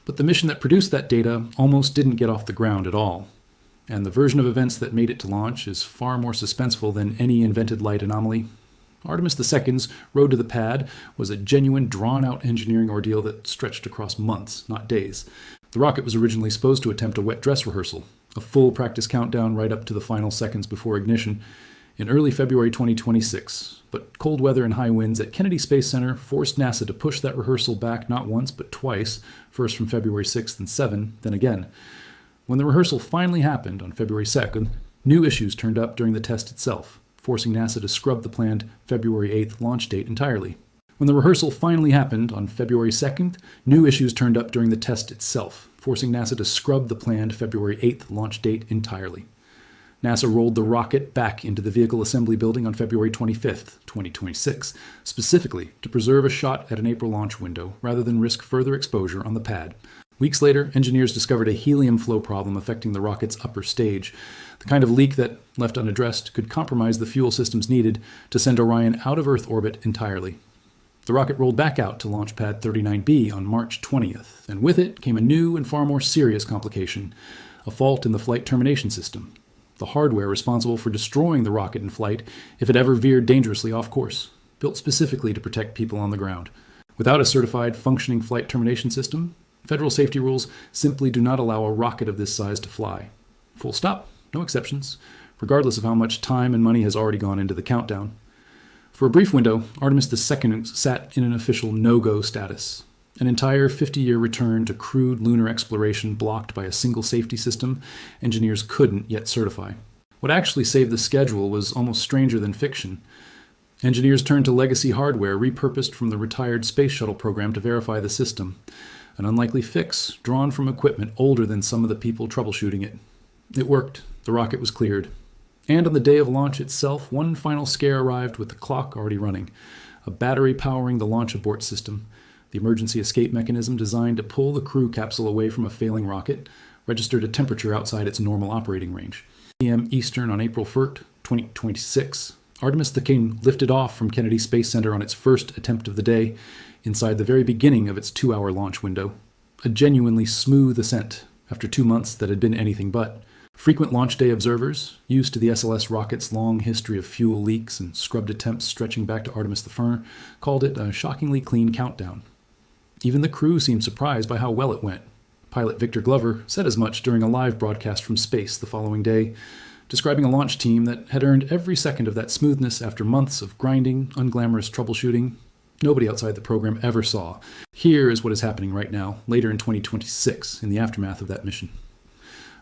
But the mission that produced that data almost didn't get off the ground at all. And the version of events that made it to launch is far more suspenseful than any invented light anomaly. Artemis II's road to the pad was a genuine, drawn-out engineering ordeal that stretched across months, not days. The rocket was originally supposed to attempt a wet dress rehearsal, a full practice countdown right up to the final seconds before ignition, in early February 2026, but cold weather and high winds at Kennedy Space Center forced NASA to push that rehearsal back not once but twice, first from February 6th and 7th, then again. When the rehearsal finally happened on February 2nd, new issues turned up during the test itself, forcing NASA to scrub the planned February 8th launch date entirely. When the rehearsal finally happened on February 2nd, new issues turned up during the test itself, forcing NASA to scrub the planned February 8th launch date entirely. NASA rolled the rocket back into the Vehicle Assembly Building on February 25th, 2026, specifically to preserve a shot at an April launch window rather than risk further exposure on the pad. Weeks later, engineers discovered a helium flow problem affecting the rocket's upper stage, the kind of leak that, left unaddressed, could compromise the fuel systems needed to send Orion out of Earth orbit entirely. The rocket rolled back out to Launch Pad 39B on March 20th, and with it came a new and far more serious complication, a fault in the flight termination system, the hardware responsible for destroying the rocket in flight if it ever veered dangerously off course, built specifically to protect people on the ground. Without a certified, functioning flight termination system, federal safety rules simply do not allow a rocket of this size to fly. Full stop, no exceptions, regardless of how much time and money has already gone into the countdown. For a brief window, Artemis II sat in an official no-go status. An entire 50-year return to crude lunar exploration blocked by a single safety system engineers couldn't yet certify. What actually saved the schedule was almost stranger than fiction. Engineers turned to legacy hardware repurposed from the retired Space Shuttle program to verify the system, an unlikely fix drawn from equipment older than some of the people troubleshooting it. It worked. The rocket was cleared. And on the day of launch itself, one final scare arrived with the clock already running, a battery powering the launch abort system, the emergency escape mechanism designed to pull the crew capsule away from a failing rocket, registered a temperature outside its normal operating range. p.m. Eastern on April 1st, 2026, Artemis II lifted off from Kennedy Space Center on its first attempt of the day, inside the very beginning of its 2-hour launch window. A genuinely smooth ascent, after 2 months that had been anything but. Frequent launch day observers, used to the SLS rocket's long history of fuel leaks and scrubbed attempts stretching back to Artemis I, called it a shockingly clean countdown. Even the crew seemed surprised by how well it went. Pilot Victor Glover said as much during a live broadcast from space the following day, describing a launch team that had earned every second of that smoothness after months of grinding, unglamorous troubleshooting nobody outside the program ever saw. Here is what is happening right now, later in 2026, in the aftermath of that mission.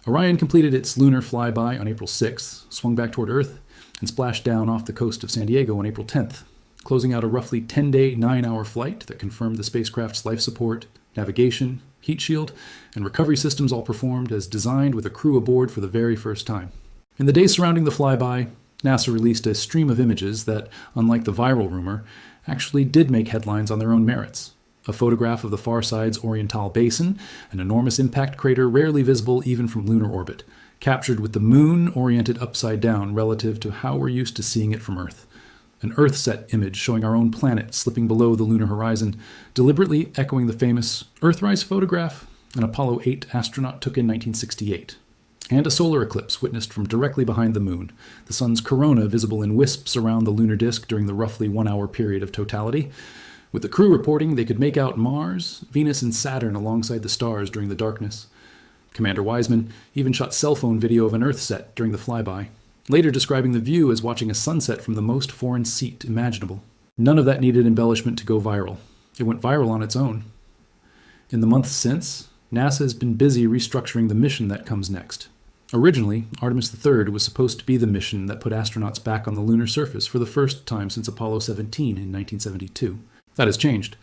Orion completed its lunar flyby on April 6th, swung back toward Earth, and splashed down off the coast of San Diego on April 10th, closing out a roughly 10-day, 9-hour flight that confirmed the spacecraft's life support, navigation, heat shield, and recovery systems all performed as designed with a crew aboard for the very first time. In the days surrounding the flyby, NASA released a stream of images that, unlike the viral rumor, actually did make headlines on their own merits. A photograph of the far side's Oriental Basin, an enormous impact crater rarely visible even from lunar orbit, captured with the moon oriented upside down relative to how we're used to seeing it from Earth. An Earth-set image showing our own planet slipping below the lunar horizon, deliberately echoing the famous Earthrise photograph an Apollo 8 astronaut took in 1968. And a solar eclipse witnessed from directly behind the moon, the sun's corona visible in wisps around the lunar disk during the roughly 1-hour period of totality. With the crew reporting they could make out Mars, Venus, and Saturn alongside the stars during the darkness. Commander Wiseman even shot cell phone video of an Earth set during the flyby, later describing the view as watching a sunset from the most foreign seat imaginable. None of that needed embellishment to go viral. It went viral on its own. In the months since, NASA has been busy restructuring the mission that comes next. Originally, Artemis III was supposed to be the mission that put astronauts back on the lunar surface for the first time since Apollo 17 in 1972. That has changed.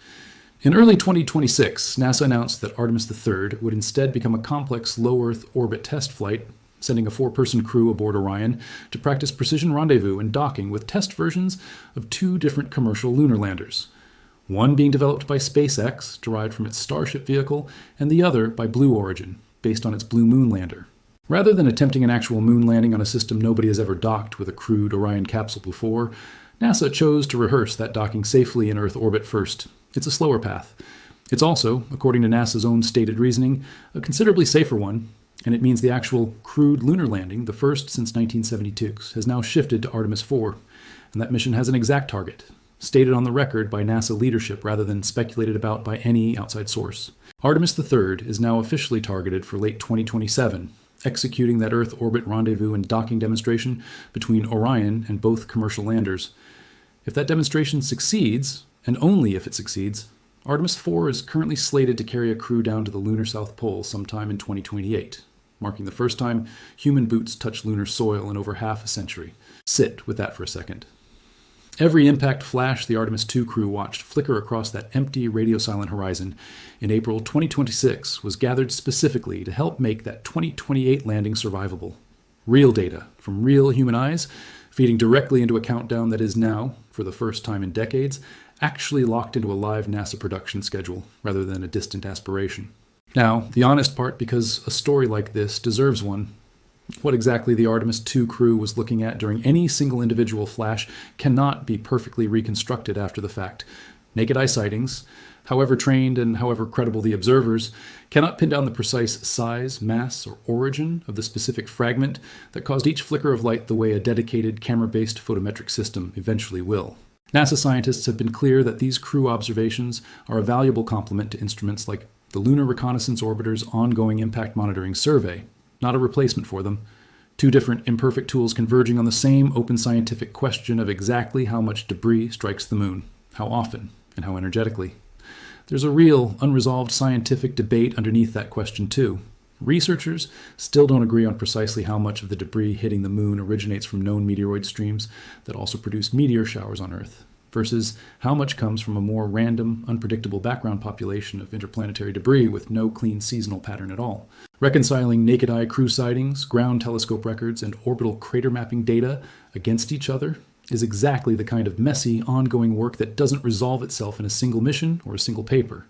In early 2026, NASA announced that Artemis III would instead become a complex low-Earth orbit test flight, sending a 4-person crew aboard Orion to practice precision rendezvous and docking with test versions of 2 different commercial lunar landers. One being developed by SpaceX, derived from its Starship vehicle, and the other by Blue Origin, based on its Blue Moon lander. Rather than attempting an actual moon landing on a system nobody has ever docked with a crewed Orion capsule before, NASA chose to rehearse that docking safely in Earth orbit first. It's a slower path. It's also, according to NASA's own stated reasoning, a considerably safer one, and it means the actual crewed lunar landing, the first since 1972, has now shifted to Artemis IV, and that mission has an exact target, stated on the record by NASA leadership rather than speculated about by any outside source. Artemis III is now officially targeted for late 2027, executing that Earth orbit rendezvous and docking demonstration between Orion and both commercial landers. If that demonstration succeeds, and only if it succeeds, Artemis IV is currently slated to carry a crew down to the lunar South Pole sometime in 2028, marking the first time human boots touch lunar soil in over half a century. Sit with that for a second. Every impact flash the Artemis II crew watched flicker across that empty radio-silent horizon in April 2026 was gathered specifically to help make that 2028 landing survivable. Real data from real human eyes, feeding directly into a countdown that is now, for the first time in decades, actually locked into a live NASA production schedule rather than a distant aspiration. Now, the honest part, because a story like this deserves one, what exactly the Artemis II crew was looking at during any single individual flash cannot be perfectly reconstructed after the fact. Naked eye sightings, however trained and however credible the observers, cannot pin down the precise size, mass, or origin of the specific fragment that caused each flicker of light the way a dedicated camera-based photometric system eventually will. NASA scientists have been clear that these crew observations are a valuable complement to instruments like the Lunar Reconnaissance Orbiter's ongoing impact monitoring survey, not a replacement for them. Two different imperfect tools converging on the same open scientific question of exactly how much debris strikes the moon, how often, and how energetically. There's a real, unresolved scientific debate underneath that question, too. Researchers still don't agree on precisely how much of the debris hitting the moon originates from known meteoroid streams that also produce meteor showers on Earth, versus how much comes from a more random, unpredictable background population of interplanetary debris with no clean seasonal pattern at all. Reconciling naked-eye crew sightings, ground telescope records, and orbital crater mapping data against each other is exactly the kind of messy, ongoing work that doesn't resolve itself in a single mission or a single paper.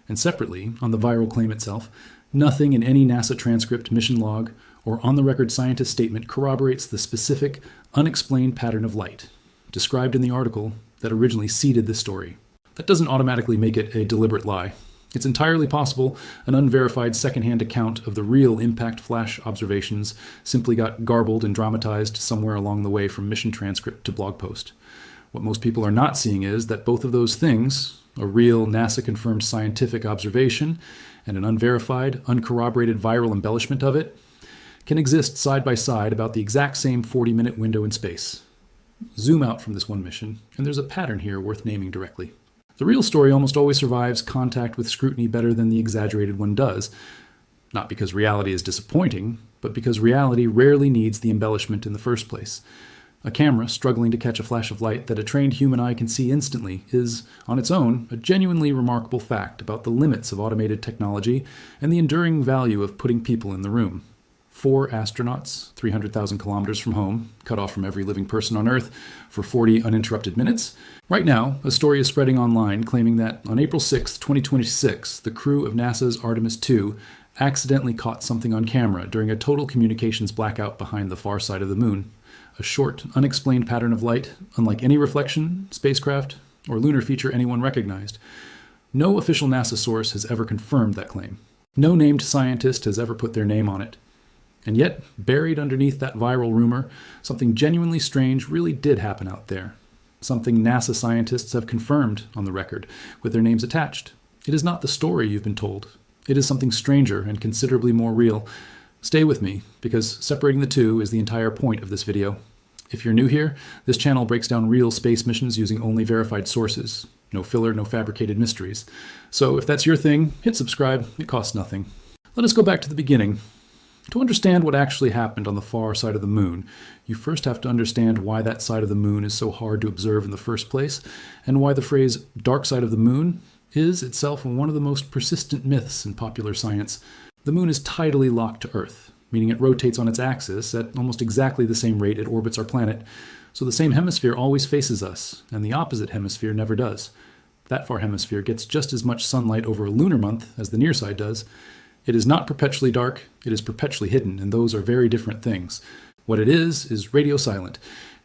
And separately, on the viral claim itself, nothing in any NASA transcript, mission log, or on-the-record scientist statement corroborates the specific, unexplained pattern of light described in the article that originally seeded this story. That doesn't automatically make it a deliberate lie. It's entirely possible an unverified secondhand account of the real impact flash observations simply got garbled and dramatized somewhere along the way from mission transcript to blog post. What most people are not seeing is that both of those things, a real NASA-confirmed scientific observation and an unverified, uncorroborated viral embellishment of it, can exist side by side about the exact same 40-minute window in space. Zoom out from this one mission, and there's a pattern here worth naming directly. The real story almost always survives contact with scrutiny better than the exaggerated one does, not because reality is disappointing, but because reality rarely needs the embellishment in the first place. A camera struggling to catch a flash of light that a trained human eye can see instantly is, on its own, a genuinely remarkable fact about the limits of automated technology and the enduring value of putting people in the room. 4 astronauts, 300,000 kilometers from home, cut off from every living person on Earth for 40 uninterrupted minutes. Right now, a story is spreading online claiming that on April 6, 2026, the crew of NASA's Artemis II accidentally caught something on camera during a total communications blackout behind the far side of the moon. A short, unexplained pattern of light, unlike any reflection, spacecraft, or lunar feature anyone recognized. No official NASA source has ever confirmed that claim. No named scientist has ever put their name on it. And yet, buried underneath that viral rumor, something genuinely strange really did happen out there. Something NASA scientists have confirmed on the record, with their names attached. It is not the story you've been told. It is something stranger and considerably more real. Stay with me, because separating the two is the entire point of this video. If you're new here, this channel breaks down real space missions using only verified sources. No filler, no fabricated mysteries. So if that's your thing, hit subscribe. It costs nothing. Let us go back to the beginning. To understand what actually happened on the far side of the moon, you first have to understand why that side of the moon is so hard to observe in the first place, and why the phrase dark side of the moon is itself one of the most persistent myths in popular science. The moon is tidally locked to Earth, meaning it rotates on its axis at almost exactly the same rate it orbits our planet, so the same hemisphere always faces us, and the opposite hemisphere never does. That far hemisphere gets just as much sunlight over a lunar month as the near side does. It is not perpetually dark, it is perpetually hidden, and those are very different things. What it is radio silent.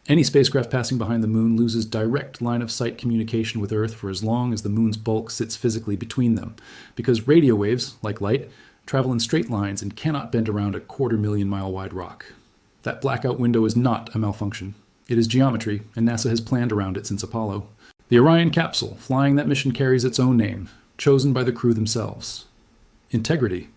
Any spacecraft passing behind the moon loses direct line-of-sight communication with Earth for as long as the moon's bulk sits physically between them, because radio waves, like light, travel in straight lines and cannot bend around a 250,000-mile-wide rock. That blackout window is not a malfunction. It is geometry, and NASA has planned around it since Apollo. The Orion capsule flying that mission carries its own name, chosen by the crew themselves. Integrity.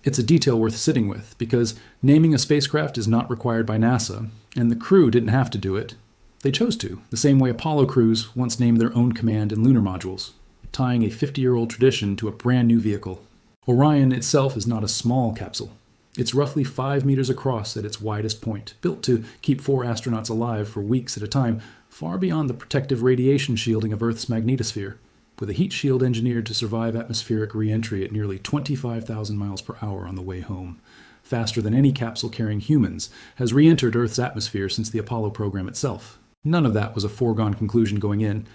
It's a detail worth sitting with, because naming a spacecraft is not required by NASA, and the crew didn't have to do it. They chose to, the same way Apollo crews once named their own command and lunar modules, tying a 50-year-old tradition to a brand new vehicle. Orion itself is not a small capsule. It's roughly 5 meters across at its widest point, built to keep 4 astronauts alive for weeks at a time, far beyond the protective radiation shielding of Earth's magnetosphere, with a heat shield engineered to survive atmospheric re-entry at nearly 25,000 miles per hour on the way home, faster than any capsule carrying humans has re-entered Earth's atmosphere since the Apollo program itself. None of that was a foregone conclusion going in.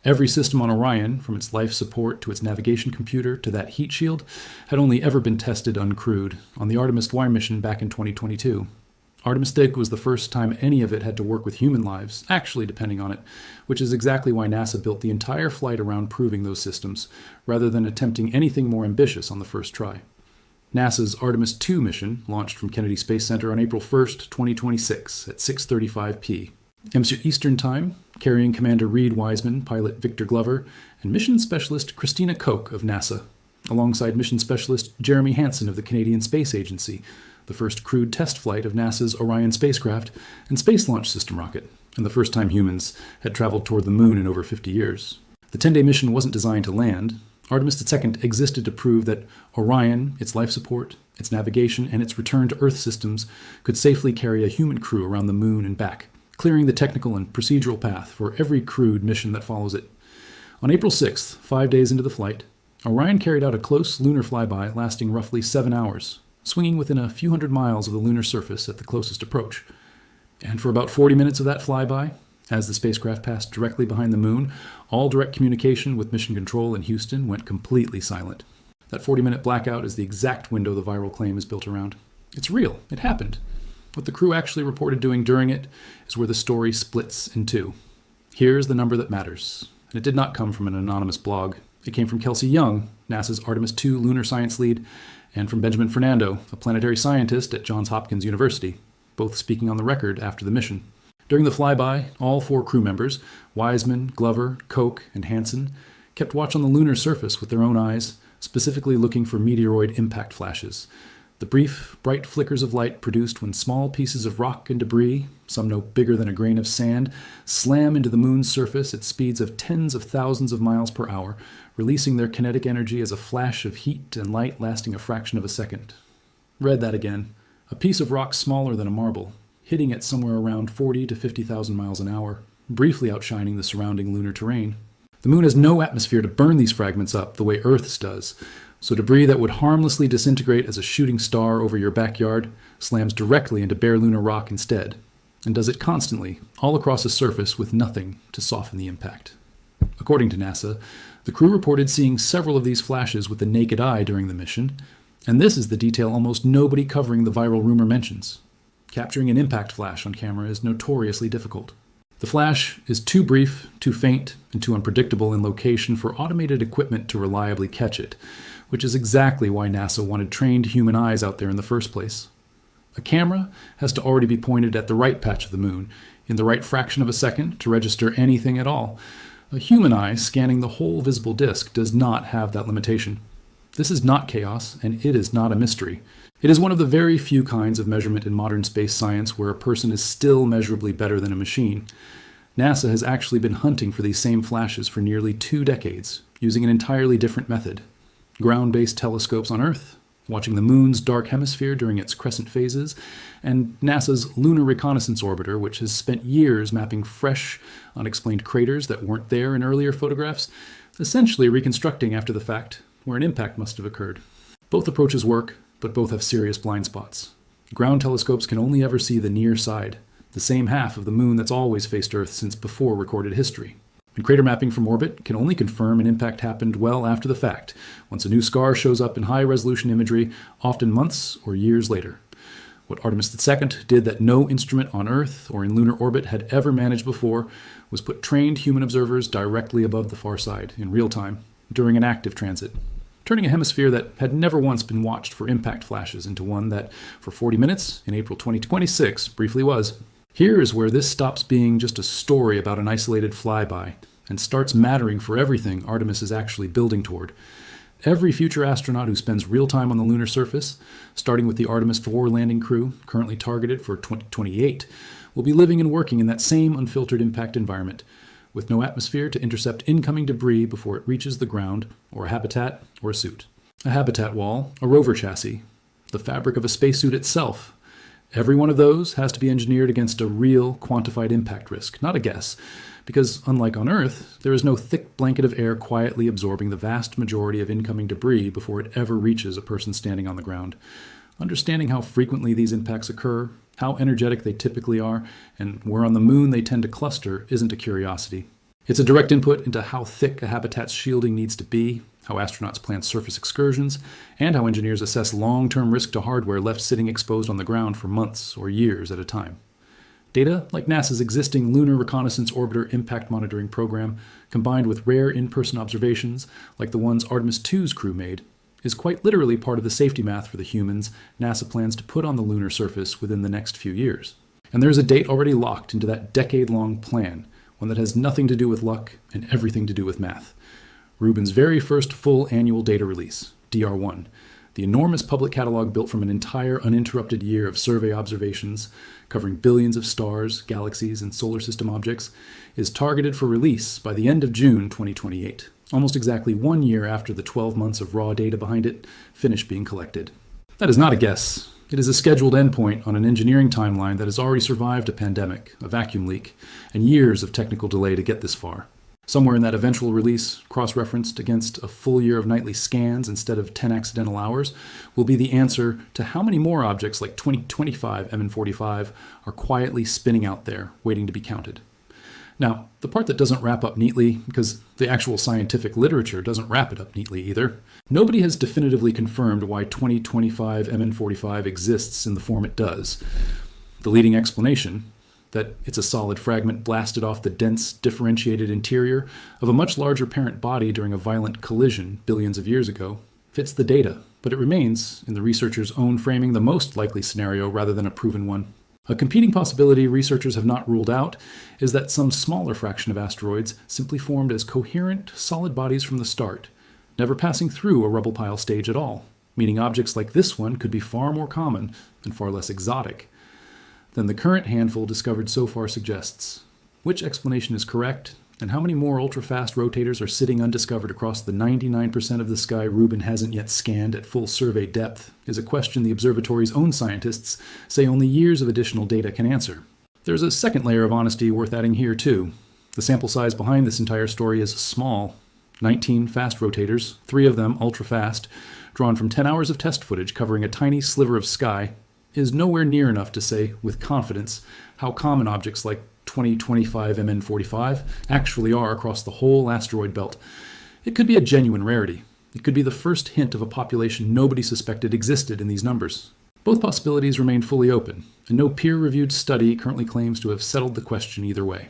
Every system on Orion, from its life support to its navigation computer to that heat shield, had only ever been tested uncrewed on the Artemis II mission back in 2022. Artemis II was the first time any of it had to work with human lives, actually depending on it, which is exactly why NASA built the entire flight around proving those systems, rather than attempting anything more ambitious on the first try. NASA's Artemis II mission launched from Kennedy Space Center on April 1st, 2026 at 6:35 p. Eastern Time, carrying Commander Reed Wiseman, pilot Victor Glover, and mission specialist Christina Koch of NASA, alongside mission specialist Jeremy Hansen of the Canadian Space Agency, the first crewed test flight of NASA's Orion spacecraft and Space Launch System rocket, and the first time humans had traveled toward the moon in over 50 years. The 10-day mission wasn't designed to land. Artemis II existed to prove that Orion, its life support, its navigation, and its return to Earth systems could safely carry a human crew around the moon and back, clearing the technical and procedural path for every crewed mission that follows it. On April 6th, 5 days into the flight, Orion carried out a close lunar flyby lasting roughly 7 hours, swinging within a few hundred miles of the lunar surface at the closest approach. And for about 40 minutes of that flyby, as the spacecraft passed directly behind the moon, all direct communication with Mission Control in Houston went completely silent. That 40-minute blackout is the exact window the viral claim is built around. It's real. It happened. What the crew actually reported doing during it is where the story splits in two. Here's the number that matters. And it did not come from an anonymous blog. It came from Kelsey Young, NASA's Artemis II lunar science lead, and from Benjamin Fernando, a planetary scientist at Johns Hopkins University, both speaking on the record after the mission. During the flyby, all 4 crew members, Wiseman, Glover, Koch, and Hansen, kept watch on the lunar surface with their own eyes, specifically looking for meteoroid impact flashes. The brief, bright flickers of light produced when small pieces of rock and debris, some no bigger than a grain of sand, slam into the moon's surface at speeds of tens of thousands of miles per hour, releasing their kinetic energy as a flash of heat and light lasting a fraction of a second. Read that again. A piece of rock smaller than a marble, hitting it somewhere around 40 to 50,000 miles an hour, briefly outshining the surrounding lunar terrain. The moon has no atmosphere to burn these fragments up the way Earth's does, so debris that would harmlessly disintegrate as a shooting star over your backyard slams directly into bare lunar rock instead, and does it constantly, all across a surface with nothing to soften the impact. According to NASA, the crew reported seeing several of these flashes with the naked eye during the mission, and this is the detail almost nobody covering the viral rumor mentions. Capturing an impact flash on camera is notoriously difficult. The flash is too brief, too faint, and too unpredictable in location for automated equipment to reliably catch it, which is exactly why NASA wanted trained human eyes out there in the first place. A camera has to already be pointed at the right patch of the moon, in the right fraction of a second to register anything at all. A human eye scanning the whole visible disk does not have that limitation. This is not chaos, and it is not a mystery. It is one of the very few kinds of measurement in modern space science where a person is still measurably better than a machine. NASA has actually been hunting for these same flashes for nearly 2 decades, using an entirely different method. Ground-based telescopes on Earth, watching the moon's dark hemisphere during its crescent phases, and NASA's Lunar Reconnaissance Orbiter, which has spent years mapping fresh, unexplained craters that weren't there in earlier photographs, essentially reconstructing after the fact where an impact must have occurred. Both approaches work, but both have serious blind spots. Ground telescopes can only ever see the near side, the same half of the moon that's always faced Earth since before recorded history. And crater mapping from orbit can only confirm an impact happened well after the fact, once a new scar shows up in high-resolution imagery, often months or years later. What Artemis II did that no instrument on Earth or in lunar orbit had ever managed before was put trained human observers directly above the far side in real time during an active transit, turning a hemisphere that had never once been watched for impact flashes into one that, for 40 minutes in April 2026, briefly was. Here is where this stops being just a story about an isolated flyby and starts mattering for everything Artemis is actually building toward. Every future astronaut who spends real time on the lunar surface, starting with the Artemis IV landing crew, currently targeted for 2028, will be living and working in that same unfiltered impact environment, with no atmosphere to intercept incoming debris before it reaches the ground, or a habitat, or a suit. A habitat wall, a rover chassis, the fabric of a spacesuit itself. Every one of those has to be engineered against a real, quantified impact risk, not a guess, because unlike on Earth, there is no thick blanket of air quietly absorbing the vast majority of incoming debris before it ever reaches a person standing on the ground. Understanding how frequently these impacts occur, how energetic they typically are, and where on the moon they tend to cluster isn't a curiosity. It's a direct input into how thick a habitat's shielding needs to be, how astronauts plan surface excursions, and how engineers assess long-term risk to hardware left sitting exposed on the ground for months or years at a time. Data like NASA's existing Lunar Reconnaissance Orbiter Impact Monitoring Program, combined with rare in-person observations like the ones Artemis II's crew made, is quite literally part of the safety math for the humans NASA plans to put on the lunar surface within the next few years. And there's a date already locked into that decade-long plan, one that has nothing to do with luck and everything to do with math. Rubin's very first full annual data release, DR1, the enormous public catalog built from an entire uninterrupted year of survey observations covering billions of stars, galaxies, and solar system objects, is targeted for release by the end of June 2028, almost exactly 1 year after the 12 months of raw data behind it finish being collected. That is not a guess. It is a scheduled endpoint on an engineering timeline that has already survived a pandemic, a vacuum leak, and years of technical delay to get this far. Somewhere in that eventual release, cross-referenced against a full year of nightly scans instead of 10 accidental hours, will be the answer to how many more objects like 2025 MN45 are quietly spinning out there, waiting to be counted. Now, the part that doesn't wrap up neatly, because the actual scientific literature doesn't wrap it up neatly either, nobody has definitively confirmed why 2025 MN45 exists in the form it does. The leading explanation, that it's a solid fragment blasted off the dense, differentiated interior of a much larger parent body during a violent collision billions of years ago, fits the data, but it remains, in the researchers' own framing, the most likely scenario rather than a proven one. A competing possibility researchers have not ruled out is that some smaller fraction of asteroids simply formed as coherent, solid bodies from the start, never passing through a rubble pile stage at all, meaning objects like this one could be far more common and far less exotic than the current handful discovered so far suggests. Which explanation is correct, and how many more ultra-fast rotators are sitting undiscovered across the 99% of the sky Rubin hasn't yet scanned at full survey depth, is a question the observatory's own scientists say only years of additional data can answer. There's a second layer of honesty worth adding here, too. The sample size behind this entire story is small. 19 fast rotators, 3 of them ultra-fast, drawn from 10 hours of test footage covering a tiny sliver of sky, is nowhere near enough to say, with confidence, how common objects like 2025 MN45 actually are across the whole asteroid belt. It could be a genuine rarity. It could be the first hint of a population nobody suspected existed in these numbers. Both possibilities remain fully open, and no peer-reviewed study currently claims to have settled the question either way.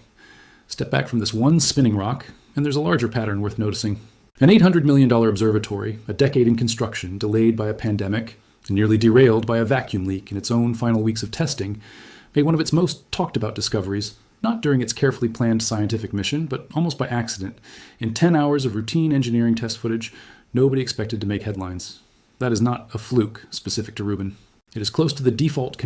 Step back from this one spinning rock, and there's a larger pattern worth noticing. An $800 million observatory, a decade in construction, delayed by a pandemic, and nearly derailed by a vacuum leak in its own final weeks of testing, made one of its most talked about discoveries, not during its carefully planned scientific mission, but almost by accident. In 10 hours of routine engineering test footage, nobody expected to make headlines. That is not a fluke specific to Rubin. It is close to the default